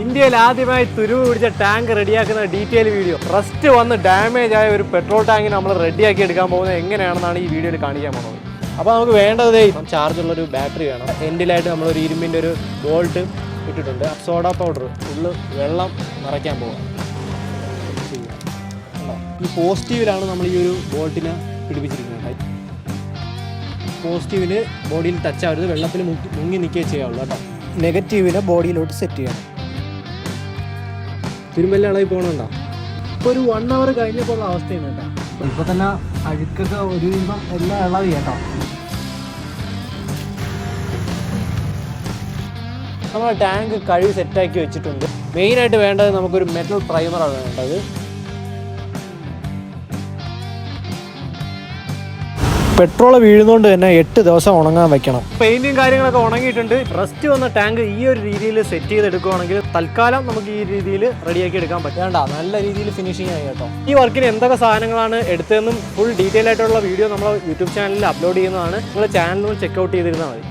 ഇന്ത്യയിൽ ആദ്യമായി തുരുവ് പിടിച്ച ടാങ്ക് റെഡിയാക്കുന്ന ഡീറ്റെയിൽ വീഡിയോ. റസ്റ്റ് വന്ന് ഡാമേജ് ആയ ഒരു പെട്രോൾ ടാങ്കിന് നമ്മൾ റെഡിയാക്കി എടുക്കാൻ പോകുന്നത് എങ്ങനെയാണെന്നാണ് ഈ വീഡിയോയിൽ കാണിക്കാൻ പോകുന്നത്. അപ്പോൾ നമുക്ക് വേണ്ടത് ചാർജുള്ളൊരു ബാറ്ററി വേണം. എൻഡിലായിട്ട് നമ്മളൊരു ഇരുമ്പിൻ്റെ ഒരു ബോൾട്ട് ഇട്ടിട്ടുണ്ട്. സോഡ പൗഡർ ഫുള്ള് വെള്ളം നിറയ്ക്കാൻ പോകാം. ഈ പോസിറ്റീവിലാണ് നമ്മൾ ഈ ഒരു ബോൾട്ടിനെ പിടിപ്പിച്ചിരിക്കുന്നത്. പോസിറ്റീവിന് ബോഡിയിൽ ടച്ച് ആവരുത്, വെള്ളത്തിൽ മുങ്ങി നിൽക്കുകയും ചെയ്യാവുള്ളൂ കേട്ടോ. നെഗറ്റീവിനെ ബോഡിയിലോട്ട് സെറ്റ് ചെയ്യണം. തിരുമ്പെല്ലാം ഇളകി പോകണുണ്ടോ? ഇപ്പോൾ ഒരു 1 hour കഴിഞ്ഞപ്പോൾ ഉള്ള അവസ്ഥയാണ് കേട്ടോ. ഇപ്പോൾ തന്നെ അഴുക്കൊക്കെ ഒരു വിധം എല്ലാം ഇളവി കേട്ടോ. നമ്മൾ ടാങ്ക് കഴുകി സെറ്റാക്കി വെച്ചിട്ടുണ്ട്. മെയിനായിട്ട് വേണ്ടത് നമുക്കൊരു മെറ്റൽ പ്രൈമറാണ് വേണ്ടത്. പെട്രോൾ വീഴുന്നതുകൊണ്ട് തന്നെ 8 ദിവസം ഉണങ്ങാൻ വെക്കണം. പെയിന്റും കാര്യങ്ങളൊക്കെ ഉണങ്ങിയിട്ടുണ്ട്. റസ്റ്റ് വന്ന ടാങ്ക് ഈ ഒരു രീതിയിൽ സെറ്റ് ചെയ്തെടുക്കുകയാണെങ്കിൽ തൽക്കാലം നമുക്ക് ഈ രീതിയിൽ റെഡിയാക്കി എടുക്കാൻ പറ്റും. വേണ്ട, നല്ല രീതിയിൽ ഫിനിഷിംഗ് ആയി കേട്ടോ. ഈ വർക്കിന് എന്തൊക്കെ സാധനങ്ങളാണ് എടുത്തതെന്നും ഫുൾ ഡീറ്റെയിൽ ആയിട്ടുള്ള വീഡിയോ നമ്മൾ യൂട്യൂബ് ചാനലിൽ അപ്ലോഡ് ചെയ്യുന്നതാണ്. നിങ്ങൾ ചാനലിൽ ചെക്ക് ഔട്ട് ചെയ്തിരുന്നാൽ മതി.